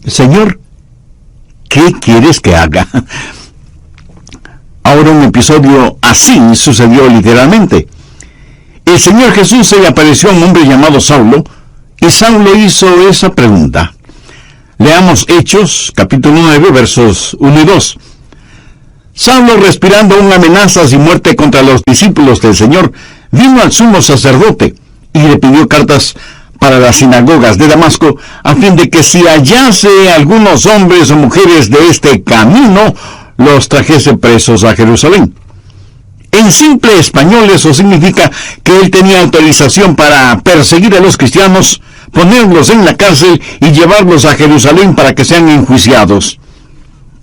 Señor, ¿qué quieres que haga? Ahora un episodio así sucedió literalmente. El Señor Jesús se le apareció a un hombre llamado Saulo, y Saulo hizo esa pregunta. Leamos Hechos, capítulo 9, versos 1 y 2. Saulo, respirando aún amenazas y muerte contra los discípulos del Señor, vino al sumo sacerdote y le pidió cartas para las sinagogas de Damasco, a fin de que si hallase algunos hombres o mujeres de este camino, los trajese presos a Jerusalén. En simple español eso significa que él tenía autorización para perseguir a los cristianos, ponerlos en la cárcel y llevarlos a Jerusalén para que sean enjuiciados.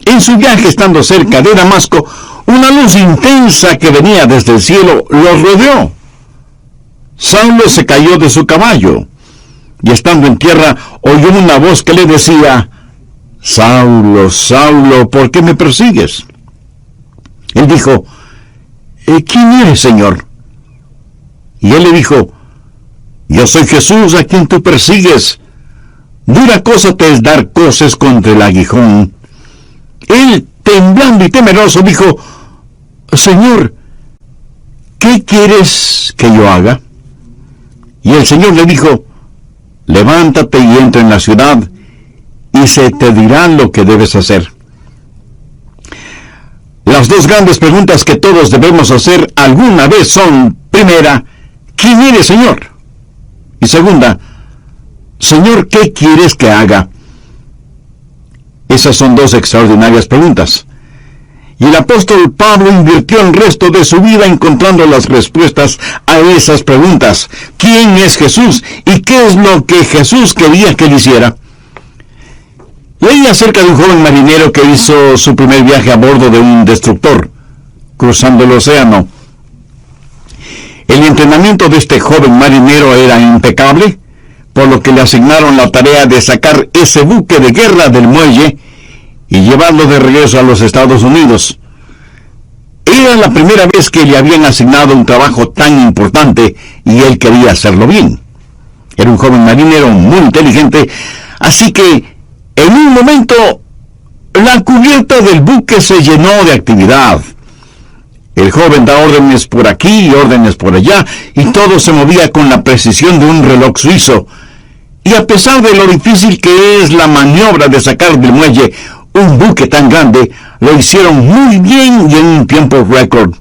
En su viaje, estando cerca de Damasco, una luz intensa que venía desde el cielo los rodeó. Saulo se cayó de su caballo, y estando en tierra, oyó una voz que le decía: Saulo, Saulo, ¿por qué me persigues? Él dijo: ¿quién eres, Señor? Y él le dijo: yo soy Jesús a quien tú persigues. Dura cosa te es dar coces contra el aguijón. Él, temblando y temeroso, dijo: Señor, ¿qué quieres que yo haga? Y el Señor le dijo: levántate y entra en la ciudad, y se te dirá lo que debes hacer. Las dos grandes preguntas que todos debemos hacer alguna vez son: primera, ¿quién eres, Señor? Y segunda, Señor, ¿qué quieres que haga? Esas son dos extraordinarias preguntas. Y el apóstol Pablo invirtió el resto de su vida encontrando las respuestas a esas preguntas. ¿Quién es Jesús? ¿Y qué es lo que Jesús quería que él hiciera? Leí acerca de un joven marinero que hizo su primer viaje a bordo de un destructor, cruzando el océano. El entrenamiento de este joven marinero era impecable, por lo que le asignaron la tarea de sacar ese buque de guerra del muelle y llevarlo de regreso a los Estados Unidos. Era la primera vez que le habían asignado un trabajo tan importante y él quería hacerlo bien. Era un joven marinero muy inteligente, así que en un momento la cubierta del buque se llenó de actividad. El joven da órdenes por aquí y órdenes por allá, y todo se movía con la precisión de un reloj suizo. Y a pesar de lo difícil que es la maniobra de sacar del muelle un buque tan grande, lo hicieron muy bien y en un tiempo récord.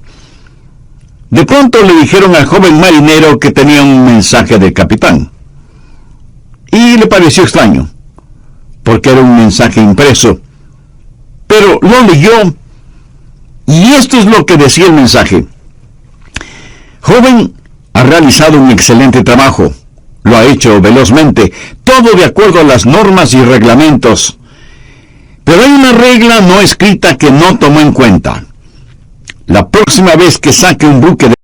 De pronto le dijeron al joven marinero que tenía un mensaje del capitán. Y le pareció extraño, porque era un mensaje impreso. Pero lo leyó, y esto es lo que decía el mensaje: joven, ha realizado un excelente trabajo. Lo ha hecho velozmente, todo de acuerdo a las normas y reglamentos. Pero hay una regla no escrita que no tomó en cuenta. La próxima vez que saque un buque de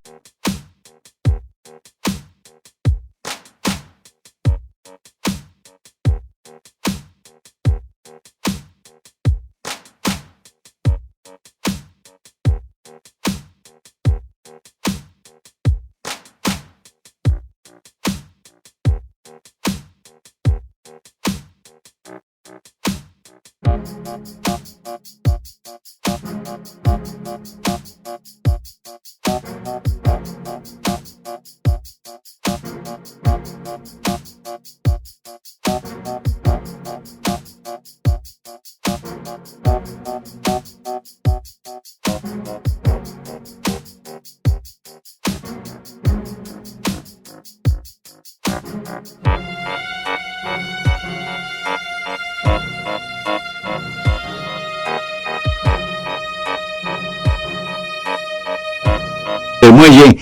del muelle,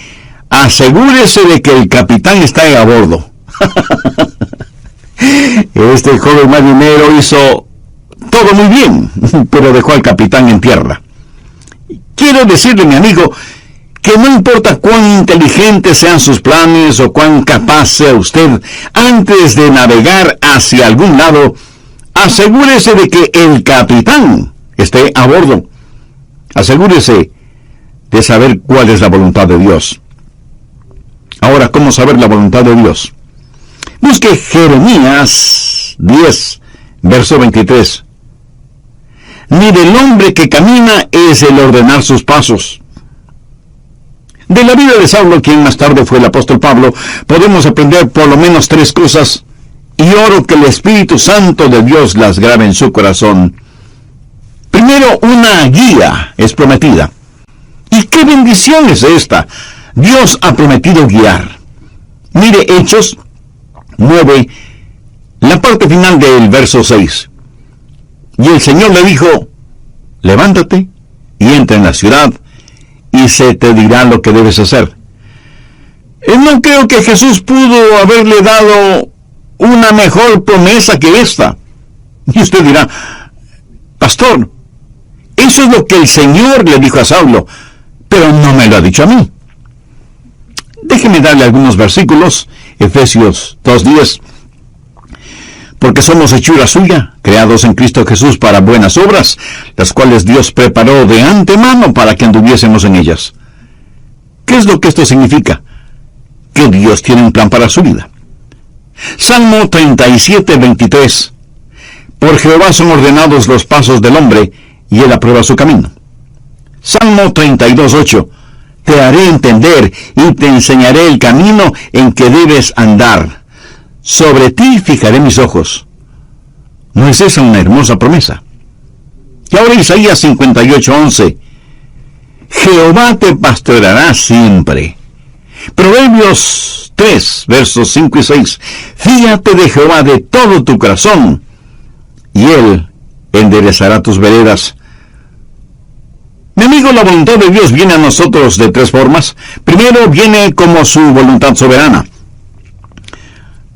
asegúrese de que el capitán está a bordo. Este joven marinero hizo todo muy bien, pero dejó al capitán en tierra. Quiero decirle, mi amigo, que no importa cuán inteligentes sean sus planes o cuán capaz sea usted, antes de navegar hacia algún lado, asegúrese de que el capitán esté a bordo. Asegúrese de saber cuál es la voluntad de Dios. Ahora, ¿cómo saber la voluntad de Dios? Busque Jeremías 10, Verso 23. Ni del hombre que camina es el ordenar sus pasos. De la vida de Saulo, quien más tarde fue el apóstol Pablo, podemos aprender por lo menos 3 cosas, y oro que el Espíritu Santo de Dios las grabe en su corazón. Primero, una guía es prometida. ¿Y qué bendición es esta? Dios ha prometido guiar. Mire Hechos 9, la parte final del verso 6. Y el Señor le dijo, levántate y entra en la ciudad, y se te dirá lo que debes hacer. No creo que Jesús pudo haberle dado una mejor promesa que esta. Y usted dirá, pastor, eso es lo que el Señor le dijo a Saulo, pero no me lo ha dicho a mí. Déjeme darle algunos versículos. Efesios 2:10. Porque somos hechura suya, creados en Cristo Jesús para buenas obras, las cuales Dios preparó de antemano para que anduviésemos en ellas. ¿Qué es lo que esto significa? Que Dios tiene un plan para su vida. Salmo 37:23. Por Jehová son ordenados los pasos del hombre, y él aprueba su camino. Salmo 32:8. Te haré entender y te enseñaré el camino en que debes andar. Sobre ti fijaré mis ojos. ¿No es esa una hermosa promesa? Y ahora Isaías 58:11. Jehová te pastoreará siempre. Proverbios 3, versos 5 y 6. Fíate de Jehová de todo tu corazón, y él enderezará tus veredas. Mi amigo, la voluntad de Dios viene a nosotros de 3 formas. Primero, viene como su voluntad soberana.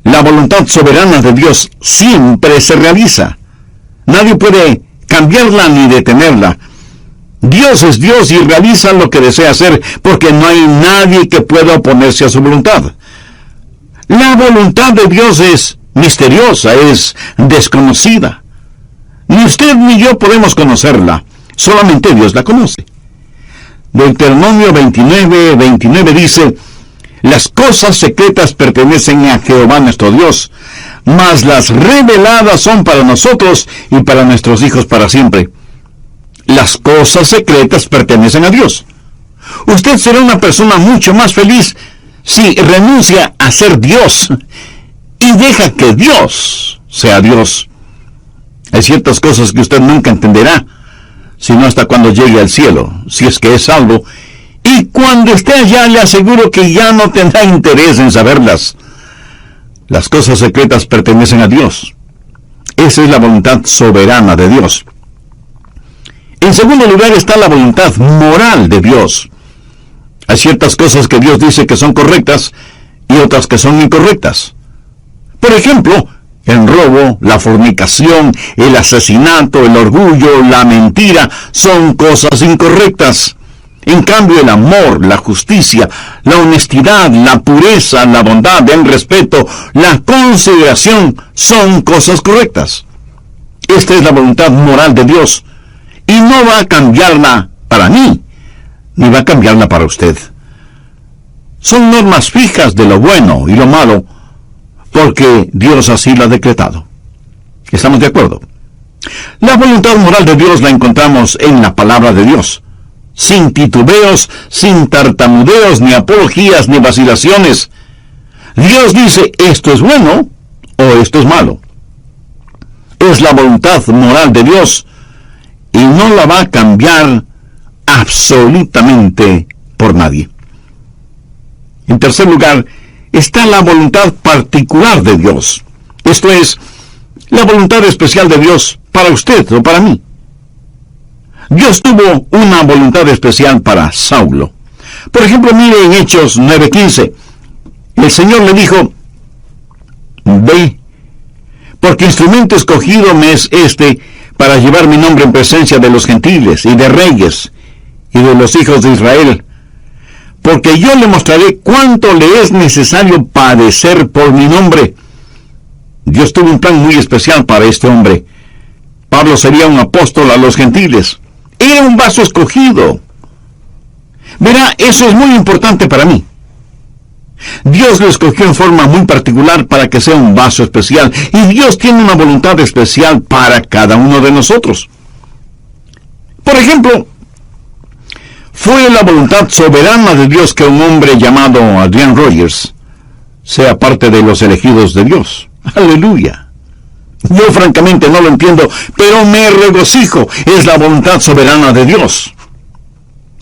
La voluntad soberana de Dios siempre se realiza. Nadie puede cambiarla ni detenerla. Dios es Dios y realiza lo que desea hacer, porque no hay nadie que pueda oponerse a su voluntad. La voluntad de Dios es misteriosa, es desconocida. Ni usted ni yo podemos conocerla. Solamente Dios la conoce. Deuteronomio 29:29 dice, las cosas secretas pertenecen a Jehová nuestro Dios, mas las reveladas son para nosotros y para nuestros hijos para siempre. Las cosas secretas pertenecen a Dios. Usted será una persona mucho más feliz si renuncia a ser Dios y deja que Dios sea Dios. Hay ciertas cosas que usted nunca entenderá, sino hasta cuando llegue al cielo, si es que es salvo, y cuando esté allá le aseguro que ya no tendrá interés en saberlas. Las cosas secretas pertenecen a Dios. Esa es la voluntad soberana de Dios. En segundo lugar está la voluntad moral de Dios. Hay ciertas cosas que Dios dice que son correctas y otras que son incorrectas. Por ejemplo, el robo, la fornicación, el asesinato, el orgullo, la mentira son cosas incorrectas. En cambio, el amor, la justicia, la honestidad, la pureza, la bondad, el respeto, la consideración son cosas correctas. Esta es la voluntad moral de Dios. Y no va a cambiarla para mí, ni va a cambiarla para usted. Son normas fijas de lo bueno y lo malo, porque Dios así lo ha decretado. ¿Estamos de acuerdo? La voluntad moral de Dios la encontramos en la palabra de Dios, sin titubeos, sin tartamudeos, ni apologías, ni vacilaciones. Dios dice, esto es bueno o esto es malo. Es la voluntad moral de Dios, y no la va a cambiar absolutamente por nadie. En tercer lugar, está la voluntad particular de Dios. Esto es, la voluntad especial de Dios para usted o para mí. Dios tuvo una voluntad especial para Saulo. Por ejemplo, mire en Hechos 9:15. El Señor le dijo, ve, porque instrumento escogido me es este para llevar mi nombre en presencia de los gentiles y de reyes y de los hijos de Israel, porque yo le mostraré cuánto le es necesario padecer por mi nombre. Dios tuvo un plan muy especial para este hombre. Pablo sería un apóstol a los gentiles. Era un vaso escogido. Verá, eso es muy importante para mí. Dios lo escogió en forma muy particular para que sea un vaso especial, y Dios tiene una voluntad especial para cada uno de nosotros. Por ejemplo, fue la voluntad soberana de Dios que un hombre llamado Adrian Rogers sea parte de los elegidos de Dios. ¡Aleluya! Yo francamente no lo entiendo, pero me regocijo. Es la voluntad soberana de Dios.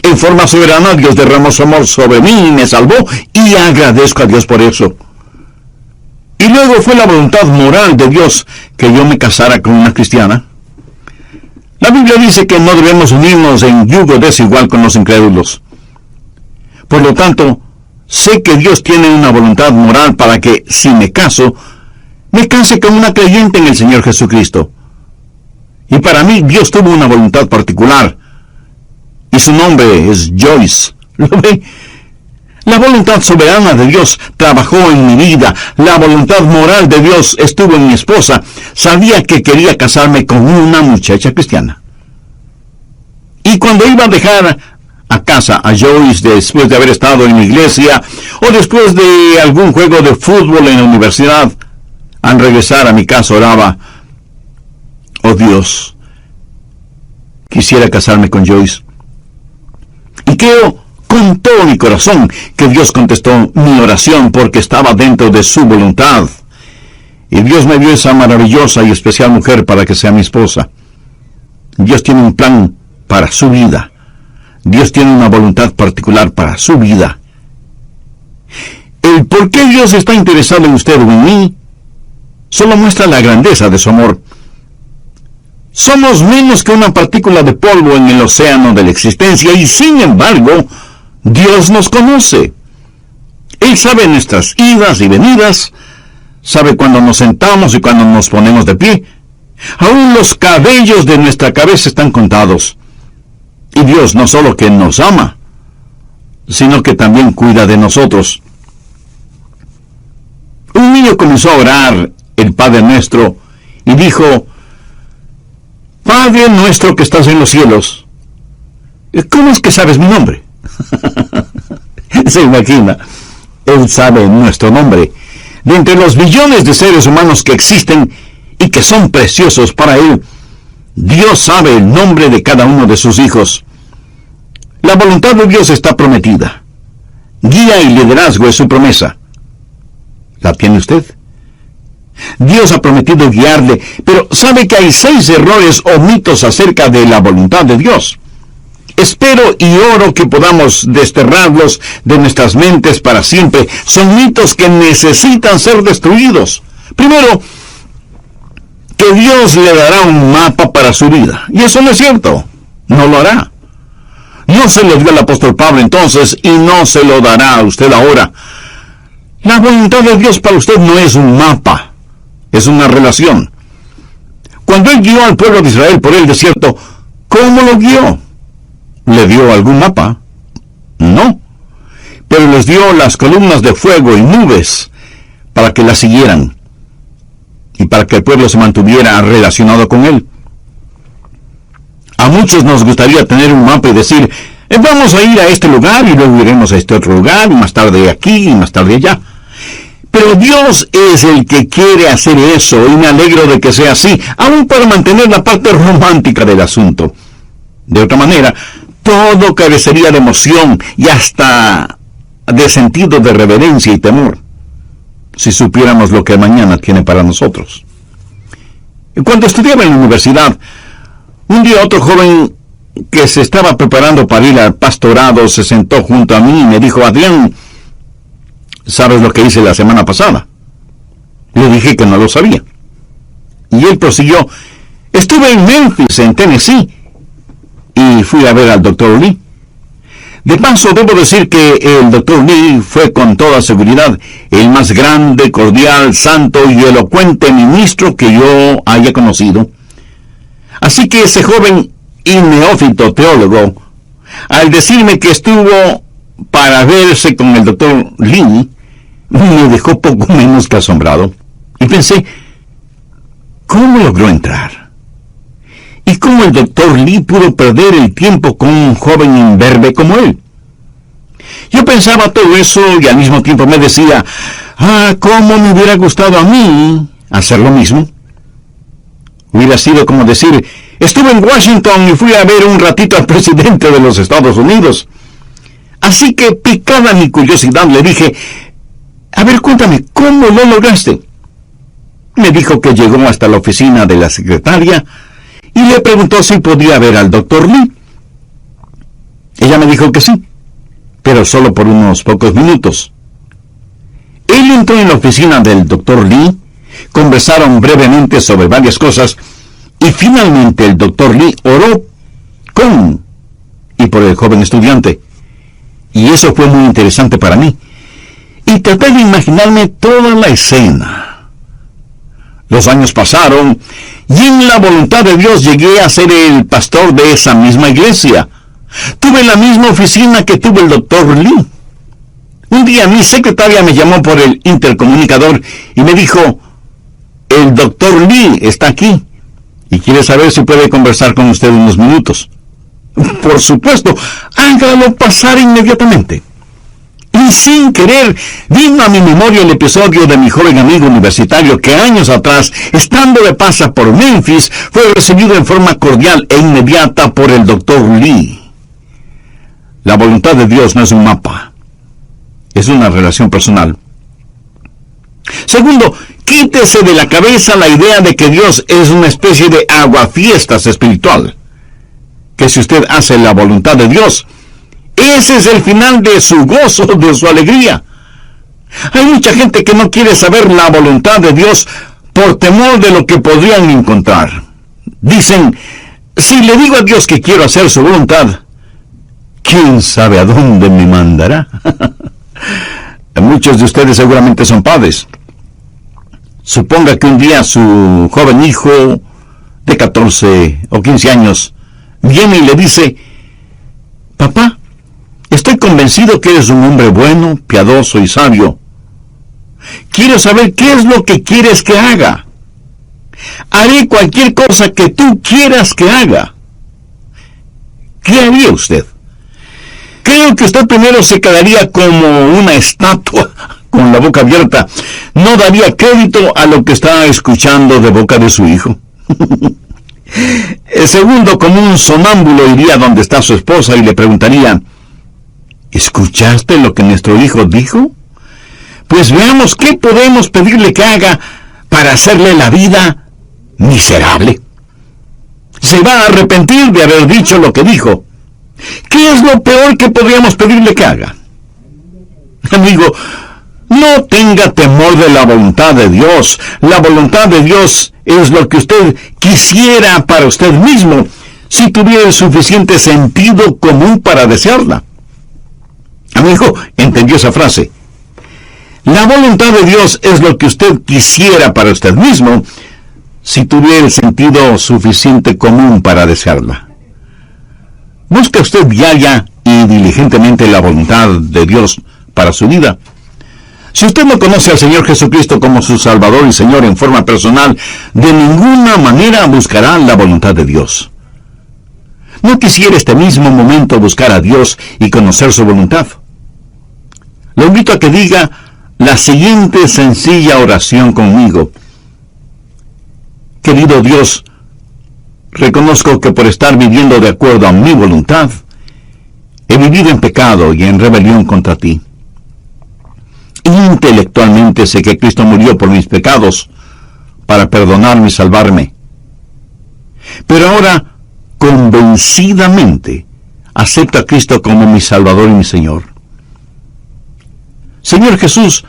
En forma soberana, Dios derramó su amor sobre mí y me salvó, y agradezco a Dios por eso. Y luego fue la voluntad moral de Dios que yo me casara con una cristiana. La Biblia dice que no debemos unirnos en yugo desigual con los incrédulos. Por lo tanto, sé que Dios tiene una voluntad moral para que, si me case con una creyente en el Señor Jesucristo. Y para mí, Dios tuvo una voluntad particular, y su nombre es Joyce. ¿Lo ve? La voluntad soberana de Dios trabajó en mi vida. La voluntad moral de Dios estuvo en mi esposa. Sabía que quería casarme con una muchacha cristiana. Y cuando iba a dejar a casa a Joyce después de haber estado en la iglesia, o después de algún juego de fútbol en la universidad, al regresar a mi casa oraba: oh Dios, quisiera casarme con Joyce. Y creo con todo mi corazón que Dios contestó mi oración porque estaba dentro de su voluntad. Y Dios me dio esa maravillosa y especial mujer para que sea mi esposa. Dios tiene un plan para su vida. Dios tiene una voluntad particular para su vida. El por qué Dios está interesado en usted o en mí solo muestra la grandeza de su amor. Somos menos que una partícula de polvo en el océano de la existencia, y sin embargo, Dios nos conoce. Él sabe nuestras idas y venidas, sabe cuando nos sentamos y cuando nos ponemos de pie. Aún los cabellos de nuestra cabeza están contados. Y Dios no solo que nos ama, sino que también cuida de nosotros. Un niño comenzó a orar el Padre Nuestro y dijo: Padre nuestro que estás en los cielos. ¿Cómo es que sabes mi nombre? Se imagina, Él sabe nuestro nombre. De entre los billones de seres humanos que existen y que son preciosos para Él, Dios sabe el nombre de cada uno de sus hijos. La voluntad de Dios está prometida. Guía y liderazgo es su promesa. ¿La tiene usted? Dios ha prometido guiarle, pero sabe que hay 6 errores o mitos acerca de la voluntad de Dios. Espero y oro que podamos desterrarlos de nuestras mentes para siempre. Son mitos que necesitan ser destruidos. Primero, que Dios le dará un mapa para su vida. Y eso no es cierto. No lo hará. No se lo dio al apóstol Pablo entonces, y no se lo dará a usted ahora. La voluntad de Dios para usted no es un mapa. Es una relación. Cuando Él guió al pueblo de Israel por el desierto, ¿cómo lo guió? ¿Le dio algún mapa? No. Pero les dio las columnas de fuego y nubes para que las siguieran y para que el pueblo se mantuviera relacionado con Él. A muchos nos gustaría tener un mapa y decir: vamos a ir a este lugar y luego iremos a este otro lugar y más tarde aquí y más tarde allá. Pero Dios es el que quiere hacer eso, y me alegro de que sea así, aún para mantener la parte romántica del asunto. De otra manera, todo carecería de emoción y hasta de sentido de reverencia y temor, si supiéramos lo que mañana tiene para nosotros. Cuando estudiaba en la universidad, un día otro joven que se estaba preparando para ir al pastorado se sentó junto a mí y me dijo: Adrián, ¿sabes lo que hice la semana pasada? Le dije que no lo sabía. Y él prosiguió: estuve en Memphis, en Tennessee, y fui a ver al Dr. Lee. De paso, debo decir que el Dr. Lee fue con toda seguridad el más grande, cordial, santo y elocuente ministro que yo haya conocido. Así que ese joven y neófito teólogo, al decirme que estuvo para verse con el Dr. Lee, me dejó poco menos que asombrado. Y pensé: ¿cómo logró entrar? ¿Y cómo el Dr. Lee pudo perder el tiempo con un joven imberbe como él? Yo pensaba todo eso y al mismo tiempo me decía, cómo me hubiera gustado a mí hacer lo mismo. Hubiera sido como decir, estuve en Washington y fui a ver un ratito al presidente de los Estados Unidos. Así que, picada mi curiosidad, le dije, a ver, cuéntame, ¿cómo lo lograste? Me dijo que llegó hasta la oficina de la secretaria y le preguntó si podía ver al Dr. Lee. Ella me dijo que sí, pero solo por unos pocos minutos. Él entró en la oficina del Dr. Lee, conversaron brevemente sobre varias cosas y finalmente el Dr. Lee oró con y por el joven estudiante. Y eso fue muy interesante para mí. Y traté de imaginarme toda la escena. Los años pasaron y en la voluntad de Dios llegué a ser el pastor de esa misma iglesia. Tuve la misma oficina que tuvo el Dr. Lee. Un día mi secretaria me llamó por el intercomunicador y me dijo, el Dr. Lee está aquí y quiere saber si puede conversar con usted unos minutos. Por supuesto, hágalo pasar inmediatamente. Y sin querer, vino a mi memoria el episodio de mi joven amigo universitario que años atrás, estando de paso por Memphis, fue recibido en forma cordial e inmediata por el Dr. Lee. La voluntad de Dios no es un mapa, es una relación personal. Segundo, quítese de la cabeza la idea de que Dios es una especie de aguafiestas espiritual. Que si usted hace la voluntad de Dios, ese es el final de su gozo, de su alegría. Hay mucha gente que no quiere saber la voluntad de Dios por temor de lo que podrían encontrar. Dicen, si le digo a Dios que quiero hacer su voluntad, ¿quién sabe a dónde me mandará? Muchos de ustedes seguramente son padres. Suponga que un día su joven hijo de 14 o 15 años viene y le dice, papá, estoy convencido que eres un hombre bueno, piadoso y sabio. Quiero saber qué es lo que quieres que haga. Haré cualquier cosa que tú quieras que haga. ¿Qué haría usted? Creo que usted primero se quedaría como una estatua con la boca abierta. No daría crédito a lo que está escuchando de boca de su hijo. El segundo, como un sonámbulo, iría donde está su esposa y le preguntaría, ¿escuchaste lo que nuestro hijo dijo? Pues veamos qué podemos pedirle que haga para hacerle la vida miserable. Se va a arrepentir de haber dicho lo que dijo. ¿Qué es lo peor que podríamos pedirle que haga? Amigo, no tenga temor de la voluntad de Dios. La voluntad de Dios es lo que usted quisiera para usted mismo, si tuviera el suficiente sentido común para desearla. Amigo, ¿entendió esa frase? La voluntad de Dios es lo que usted quisiera para usted mismo, si tuviera el sentido suficiente común para desearla. Busca usted diaria y diligentemente la voluntad de Dios para su vida. Si usted no conoce al Señor Jesucristo como su Salvador y Señor en forma personal, de ninguna manera buscará la voluntad de Dios. ¿No quisiera este mismo momento buscar a Dios y conocer su voluntad? Lo invito a que diga la siguiente sencilla oración conmigo. Querido Dios, reconozco que por estar viviendo de acuerdo a mi voluntad, he vivido en pecado y en rebelión contra ti. Intelectualmente sé que Cristo murió por mis pecados para perdonarme y salvarme. Pero ahora, convencidamente, acepto a Cristo como mi Salvador y mi Señor. Señor Jesús,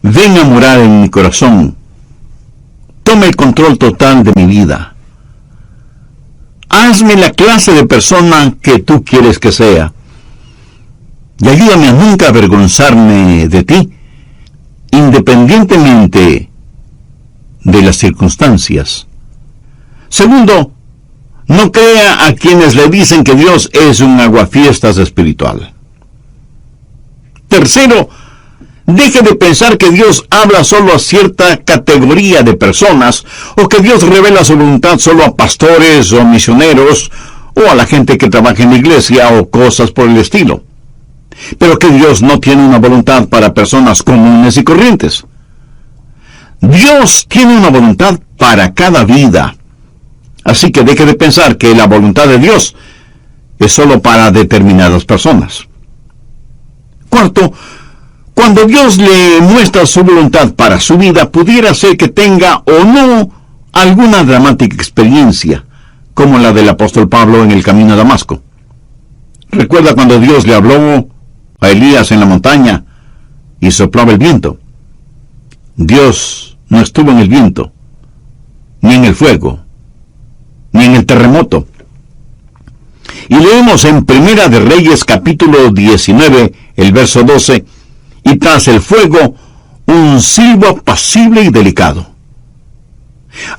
ven a morar en mi corazón. Toma el control total de mi vida. Hazme la clase de persona que tú quieres que sea. Y ayúdame a nunca avergonzarme de ti, independientemente de las circunstancias. Segundo, no crea a quienes le dicen que Dios es un aguafiestas espiritual. Tercero, deje de pensar que Dios habla solo a cierta categoría de personas, o que Dios revela su voluntad solo a pastores o misioneros, o a la gente que trabaja en la iglesia, o cosas por el estilo. pero que Dios no tiene una voluntad para personas comunes y corrientes. Dios tiene una voluntad para cada vida. Así que deje de pensar que la voluntad de Dios es solo para determinadas personas. Cuarto, cuando Dios le muestra su voluntad para su vida, pudiera ser que tenga o no alguna dramática experiencia, como la del apóstol Pablo en el camino a Damasco. ¿Recuerda cuando Dios le habló a Elías en la montaña y soplaba el viento? Dios no estuvo en el viento, ni en el fuego, ni en el terremoto. Y leemos en Primera de Reyes capítulo 19, el verso 12, y tras el fuego, un silbo apacible y delicado.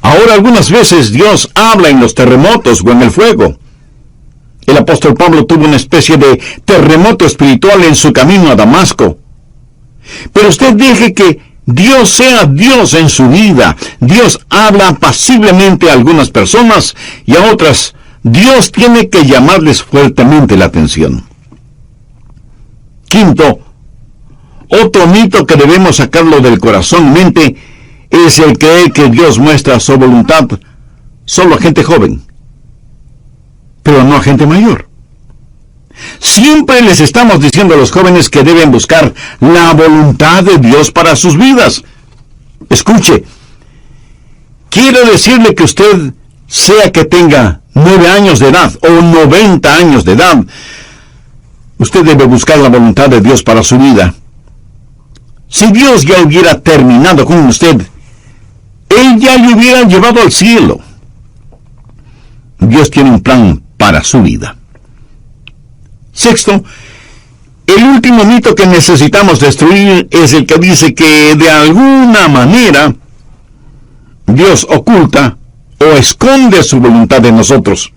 Ahora algunas veces Dios habla en los terremotos o en el fuego. El apóstol Pablo tuvo una especie de terremoto espiritual en su camino a Damasco. Pero usted deje que Dios sea Dios en su vida. Dios habla apaciblemente a algunas personas y a otras Dios tiene que llamarles fuertemente la atención. Quinto, otro mito que debemos sacarlo del corazón y mente es el que Dios muestra su voluntad solo a gente joven, pero no a gente mayor. Siempre les estamos diciendo a los jóvenes que deben buscar la voluntad de Dios para sus vidas. Escuche, quiero decirle que usted, sea que tenga 9 años de edad o 90 años de edad, usted debe buscar la voluntad de Dios para su vida. Si Dios ya hubiera terminado con usted, Él ya le hubiera llevado al cielo. Dios tiene un plan para su vida. Sexto, el último mito que necesitamos destruir es el que dice que de alguna manera Dios oculta o esconde su voluntad de nosotros.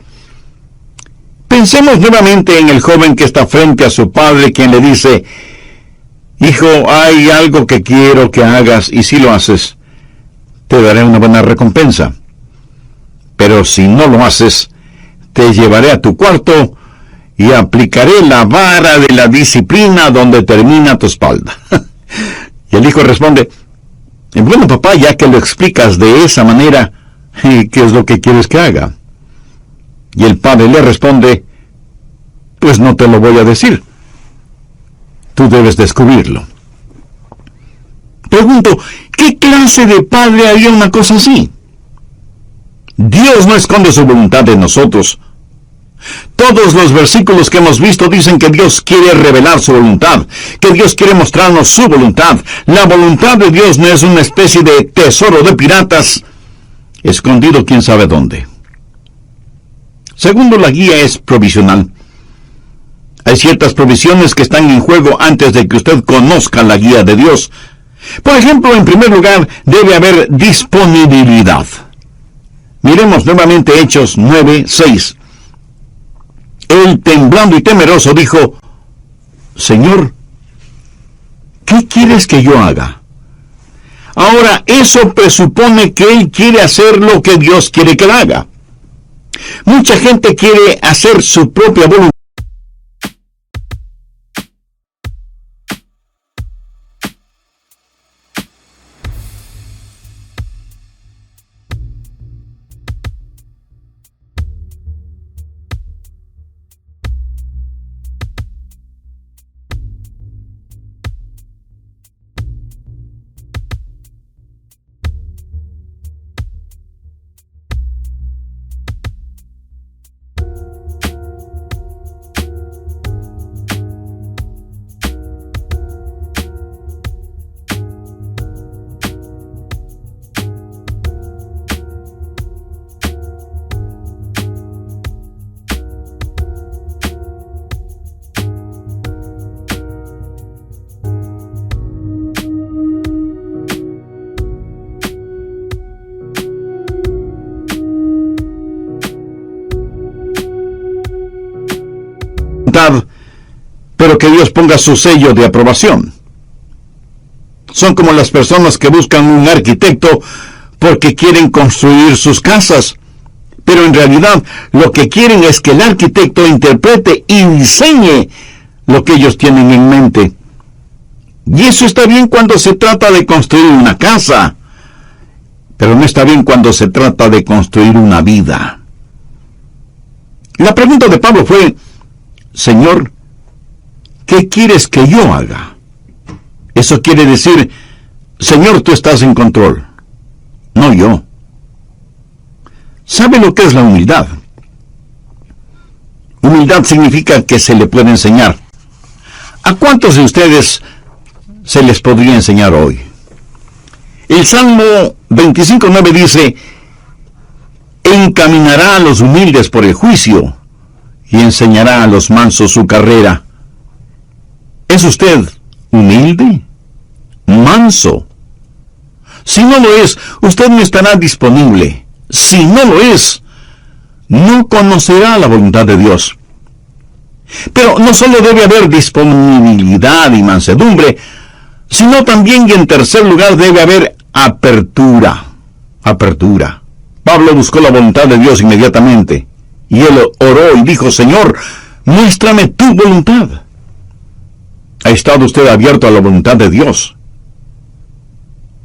Pensemos nuevamente en el joven que está frente a su padre, quien le dice: hijo, hay algo que quiero que hagas, y si lo haces, te daré una buena recompensa. Pero si no lo haces, te llevaré a tu cuarto y aplicaré la vara de la disciplina donde termina tu espalda. Y el hijo responde: bueno, papá, ya que lo explicas de esa manera, ¿qué es lo que quieres que haga? Y el padre le responde: pues no te lo voy a decir. Tú debes descubrirlo. Pregunto, ¿qué clase de padre haría una cosa así? Dios no esconde su voluntad de nosotros. Todos los versículos que hemos visto dicen que Dios quiere revelar su voluntad, que Dios quiere mostrarnos su voluntad. La voluntad de Dios no es una especie de tesoro de piratas, escondido quién sabe dónde. Segundo, la guía es provisional. Hay ciertas provisiones que están en juego antes de que usted conozca la guía de Dios. Por ejemplo, en primer lugar, debe haber disponibilidad. Miremos nuevamente Hechos 9:6. Él, temblando y temeroso, dijo: Señor, ¿qué quieres que yo haga? Ahora, eso presupone que él quiere hacer lo que Dios quiere que él haga. Mucha gente quiere hacer su propia voluntad. Pero que Dios ponga su sello de aprobación. Son como las personas que buscan un arquitecto porque quieren construir sus casas, pero en realidad lo que quieren es que el arquitecto interprete y diseñe lo que ellos tienen en mente. Y eso está bien cuando se trata de construir una casa, pero no está bien cuando se trata de construir una vida. La pregunta de Pablo fue: Señor, ¿qué quieres que yo haga? Eso quiere decir: Señor, tú estás en control, no yo. ¿Sabe lo que es la humildad? Humildad significa que se le puede enseñar. ¿A cuántos de ustedes se les podría enseñar hoy? El Salmo 25:9 dice: encaminará a los humildes por el juicio y enseñará a los mansos su carrera. ¿Es usted humilde? ¿Manso? Si no lo es, usted no estará disponible. Si no lo es, no conocerá la voluntad de Dios. Pero no solo debe haber disponibilidad y mansedumbre, sino también, y en tercer lugar, debe haber apertura. Apertura. Pablo buscó la voluntad de Dios inmediatamente, y él oró y dijo: Señor, muéstrame tu voluntad. ¿Ha estado usted abierto a la voluntad de Dios?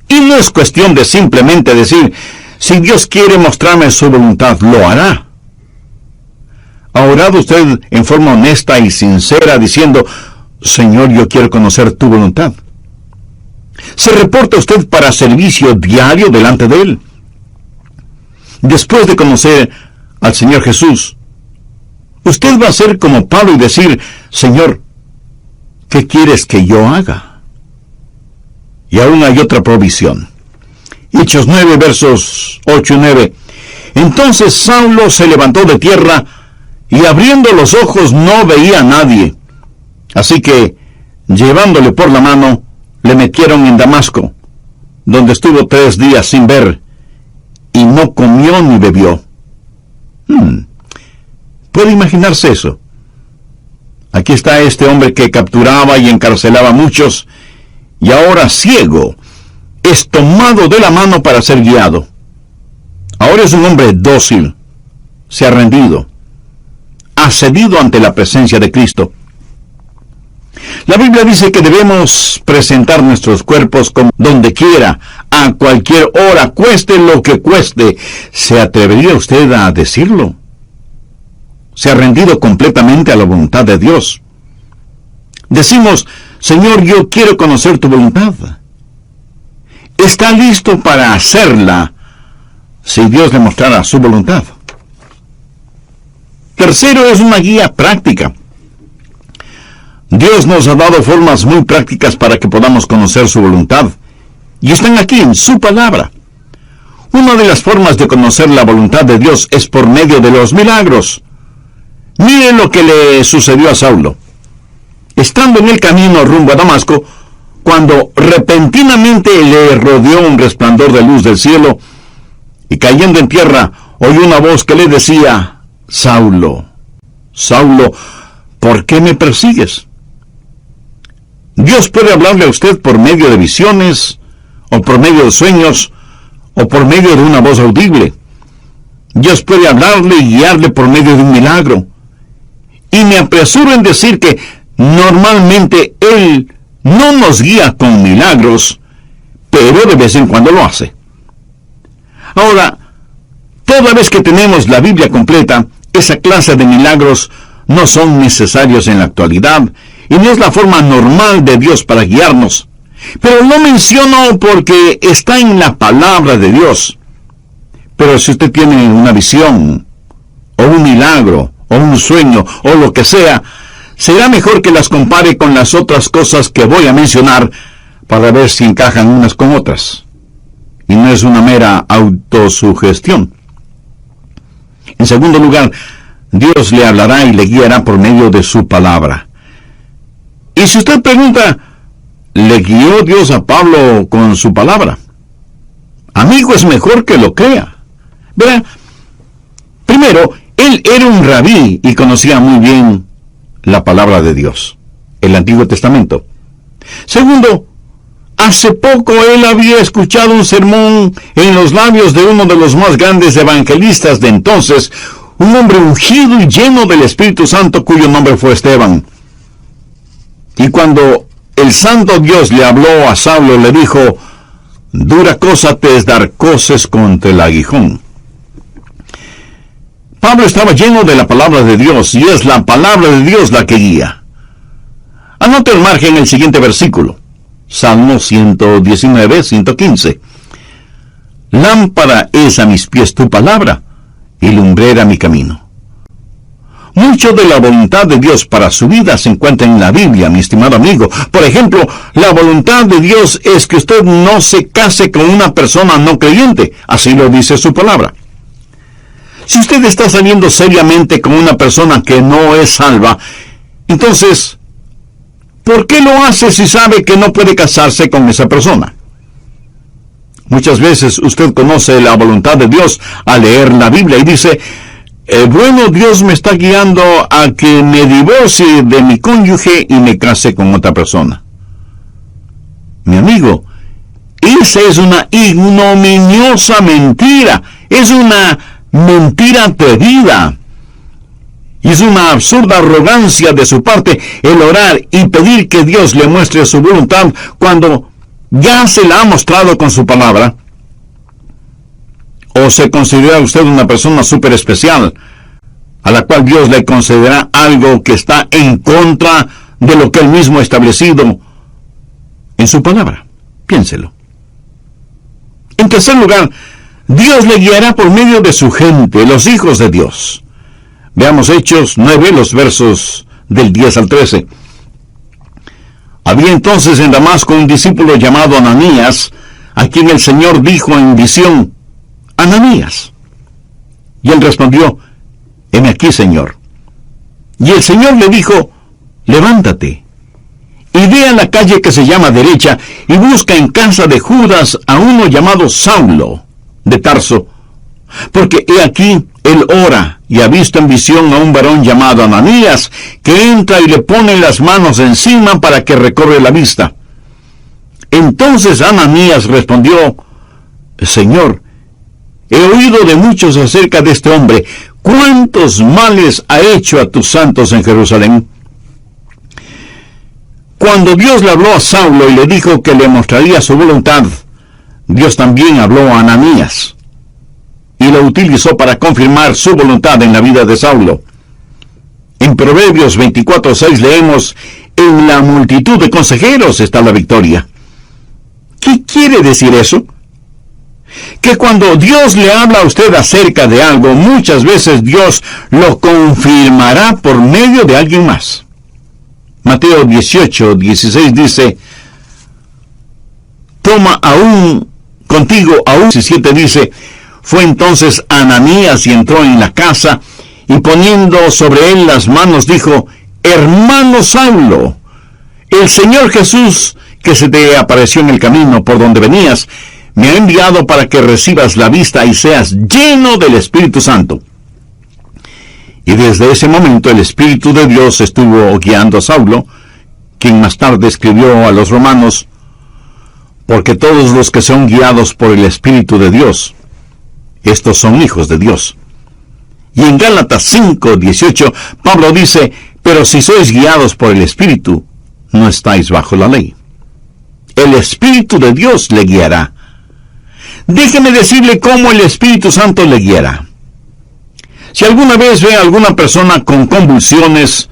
Y no es cuestión de simplemente decir: si Dios quiere mostrarme su voluntad, lo hará. ¿Ha orado usted en forma honesta y sincera diciendo: Señor, yo quiero conocer tu voluntad? ¿Se reporta usted para servicio diario delante de Él? Después de conocer al Señor Jesús, usted va a ser como Pablo y decir: Señor, ¿qué quieres que yo haga? Y aún hay otra provisión. Hechos 9, versos 8 y 9. Entonces Saulo se levantó de tierra, y abriendo los ojos no veía a nadie. Así que, llevándole por la mano, le metieron en Damasco, donde estuvo 3 días sin ver, y no comió ni bebió. ¿Puede imaginarse eso? Aquí está este hombre que capturaba y encarcelaba a muchos, y ahora ciego, es tomado de la mano para ser guiado. Ahora es un hombre dócil, se ha rendido, ha cedido ante la presencia de Cristo. La Biblia dice que debemos presentar nuestros cuerpos como donde quiera, a cualquier hora, cueste lo que cueste. ¿Se atrevería usted a decirlo? ¿Se ha rendido completamente a la voluntad de Dios? Decimos: Señor, yo quiero conocer tu voluntad. ¿Está listo para hacerla si Dios le mostrara su voluntad? Tercero, es una guía práctica. Dios nos ha dado formas muy prácticas para que podamos conocer su voluntad, y están aquí en su palabra. Una de las formas de conocer la voluntad de Dios es por medio de los milagros. Mire lo que le sucedió a Saulo. Estando en el camino rumbo a Damasco, cuando repentinamente le rodeó un resplandor de luz del cielo, y cayendo en tierra, oyó una voz que le decía: Saulo, Saulo, ¿por qué me persigues? Dios puede hablarle a usted por medio de visiones, o por medio de sueños, o por medio de una voz audible. Dios puede hablarle y guiarle por medio de un milagro. Y me apresuro en decir que normalmente Él no nos guía con milagros, pero de vez en cuando lo hace. Ahora, toda vez que tenemos la Biblia completa, esa clase de milagros no son necesarios en la actualidad, y no es la forma normal de Dios para guiarnos. Pero lo menciono porque está en la palabra de Dios. Pero si usted tiene una visión, o un milagro, o un sueño, o lo que sea, será mejor que las compare con las otras cosas que voy a mencionar para ver si encajan unas con otras. Y no es una mera autosugestión. En segundo lugar, Dios le hablará y le guiará por medio de su palabra. Y si usted pregunta, ¿le guió Dios a Pablo con su palabra? Amigo, es mejor que lo crea. Verá, primero, él era un rabí y conocía muy bien la palabra de Dios, el Antiguo Testamento. Segundo, hace poco él había escuchado un sermón en los labios de uno de los más grandes evangelistas de entonces, un hombre ungido y lleno del Espíritu Santo cuyo nombre fue Esteban. Y cuando el santo Dios le habló a Saulo, le dijo: dura cosa te es dar coces contra el aguijón. Pablo estaba lleno de la palabra de Dios, y es la palabra de Dios la que guía. Anote al margen el siguiente versículo. Salmo 119, 115. Lámpara es a mis pies tu palabra, y lumbrera mi camino. Mucho de la voluntad de Dios para su vida se encuentra en la Biblia, mi estimado amigo. Por ejemplo, la voluntad de Dios es que usted no se case con una persona no creyente. Así lo dice su palabra. Si usted está saliendo seriamente con una persona que no es salva, entonces, ¿por qué lo hace si sabe que no puede casarse con esa persona? Muchas veces usted conoce la voluntad de Dios al leer la Biblia y dice: bueno, Dios me está guiando a que me divorcie de mi cónyuge y me case con otra persona. Mi amigo, esa es una ignominiosa mentira. Es una mentira atrevida. Y es una absurda arrogancia de su parte el orar y pedir que Dios le muestre su voluntad cuando ya se la ha mostrado con su palabra. ¿O se considera usted una persona súper especial, a la cual Dios le concederá algo que está en contra de lo que Él mismo ha establecido en su palabra? Piénselo. En tercer lugar, Dios le guiará por medio de su gente, los hijos de Dios. Veamos Hechos 9, los versos del 10 al 13. Había entonces en Damasco un discípulo llamado Ananías, a quien el Señor dijo en visión: Ananías. Y él respondió: heme aquí, Señor. Y el Señor le dijo: levántate, y ve a la calle que se llama Derecha, y busca en casa de Judas a uno llamado Saulo, de Tarso, porque he aquí, él ora, y ha visto en visión a un varón llamado Ananías, que entra y le pone las manos encima para que recobre la vista. Entonces Ananías respondió: Señor, he oído de muchos acerca de este hombre. ¿Cuántos males ha hecho a tus santos en Jerusalén? Cuando Dios le habló a Saulo y le dijo que le mostraría su voluntad, Dios también habló a Ananías y lo utilizó para confirmar su voluntad en la vida de Saulo. En Proverbios 24:6 leemos: en la multitud de consejeros está la victoria. ¿Qué quiere decir eso? Que cuando Dios le habla a usted acerca de algo, muchas veces Dios lo confirmará por medio de alguien más. Mateo 18:16 dice: toma aún contigo aún. 17 dice: fue entonces Ananías y entró en la casa, y poniendo sobre él las manos dijo: hermano Saulo, el Señor Jesús, que se te apareció en el camino por donde venías, me ha enviado para que recibas la vista y seas lleno del Espíritu Santo. Y desde ese momento el Espíritu de Dios estuvo guiando a Saulo, quien más tarde escribió a los romanos: porque todos los que son guiados por el Espíritu de Dios, estos son hijos de Dios. Y en Gálatas 5:18, Pablo dice: pero si sois guiados por el Espíritu, no estáis bajo la ley. El Espíritu de Dios le guiará. Déjeme decirle cómo el Espíritu Santo le guiará. Si alguna vez ve a alguna persona con convulsiones,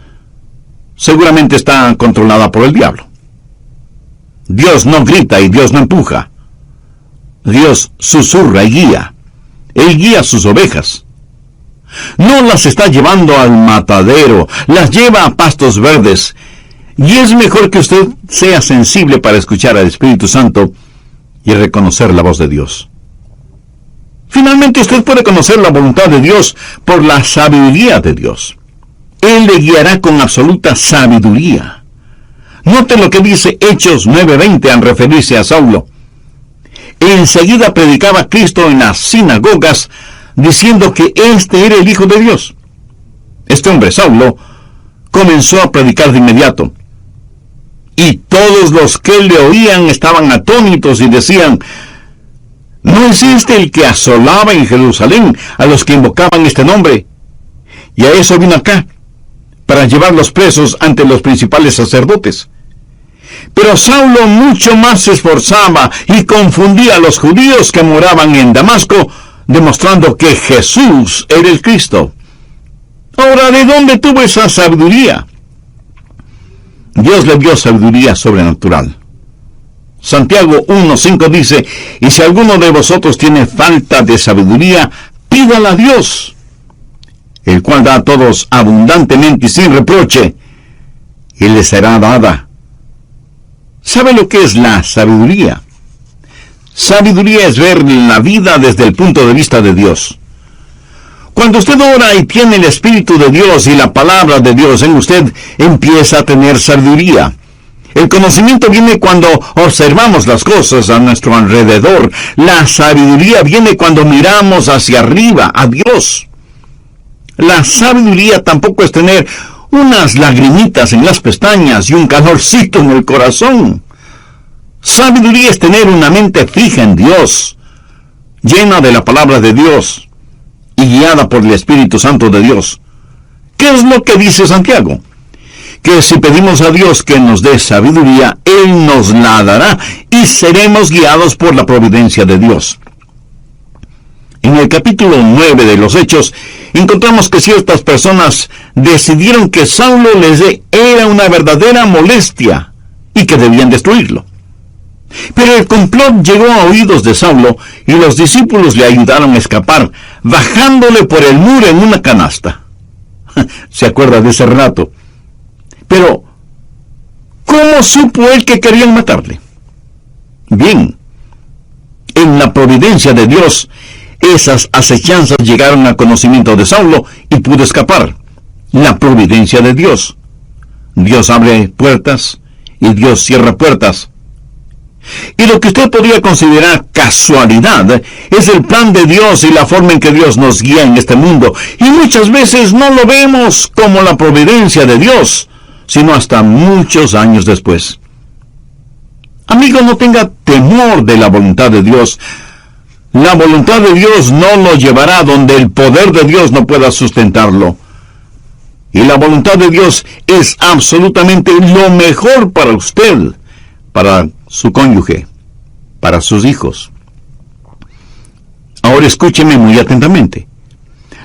seguramente está controlada por el diablo. Dios no grita y Dios no empuja. Dios susurra y guía. Él guía sus ovejas. No las está llevando al matadero, las lleva a pastos verdes. Y es mejor que usted sea sensible para escuchar al Espíritu Santo y reconocer la voz de Dios. Finalmente, usted puede conocer la voluntad de Dios por la sabiduría de Dios. Él le guiará con absoluta sabiduría. Note lo que dice Hechos 9:20 al referirse a Saulo. Enseguida predicaba Cristo en las sinagogas, diciendo que este era el Hijo de Dios. Este hombre, Saulo, comenzó a predicar de inmediato. Y todos los que le oían estaban atónitos y decían: ¿no es este el que asolaba en Jerusalén a los que invocaban este nombre? Y a eso vino acá, para llevarlos presos ante los principales sacerdotes. Pero Saulo mucho más se esforzaba y confundía a los judíos que moraban en Damasco, demostrando que Jesús era el Cristo. Ahora, ¿de dónde tuvo esa sabiduría? Dios le dio sabiduría sobrenatural. Santiago 1:5 dice, y si alguno de vosotros tiene falta de sabiduría, pídala a Dios, el cual da a todos abundantemente y sin reproche, y le será dada. ¿Sabe lo que es la sabiduría? Sabiduría es ver la vida desde el punto de vista de Dios. Cuando usted ora y tiene el Espíritu de Dios y la palabra de Dios en usted, empieza a tener sabiduría. El conocimiento viene cuando observamos las cosas a nuestro alrededor. La sabiduría viene cuando miramos hacia arriba, a Dios. La sabiduría tampoco es tener unas lagrimitas en las pestañas y un calorcito en el corazón. Sabiduría es tener una mente fija en Dios, llena de la palabra de Dios y guiada por el Espíritu Santo de Dios. ¿Qué es lo que dice Santiago? Que si pedimos a Dios que nos dé sabiduría, Él nos la dará y seremos guiados por la providencia de Dios. En el capítulo 9 de los Hechos, encontramos que ciertas personas decidieron que Saulo era una verdadera molestia y que debían destruirlo. Pero el complot llegó a oídos de Saulo y los discípulos le ayudaron a escapar, bajándole por el muro en una canasta. ¿Se acuerda de ese relato? Pero, ¿cómo supo él que querían matarle? Bien, en la providencia de Dios, esas acechanzas llegaron al conocimiento de Saulo y pudo escapar. La providencia de Dios. Dios abre puertas y Dios cierra puertas. Y lo que usted podría considerar casualidad es el plan de Dios y la forma en que Dios nos guía en este mundo. Y muchas veces no lo vemos como la providencia de Dios, sino hasta muchos años después. Amigo, no tenga temor de la voluntad de Dios. La voluntad de Dios no lo llevará donde el poder de Dios no pueda sustentarlo. Y la voluntad de Dios es absolutamente lo mejor para usted, para su cónyuge, para sus hijos. Ahora escúcheme muy atentamente.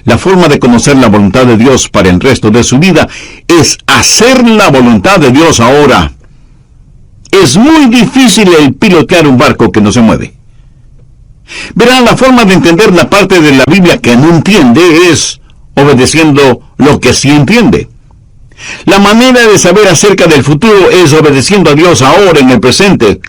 La forma de conocer la voluntad de Dios para el resto de su vida es hacer la voluntad de Dios ahora. Es muy difícil el pilotear un barco que no se mueve. Verá, la forma de entender la parte de la Biblia que no entiende es obedeciendo lo que sí entiende. La manera de saber acerca del futuro es obedeciendo a Dios ahora en el presente.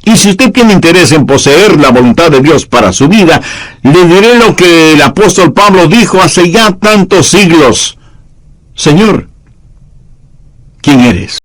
Y si usted tiene interés en poseer la voluntad de Dios para su vida, le diré lo que el apóstol Pablo dijo hace ya tantos siglos. Señor, ¿quién eres?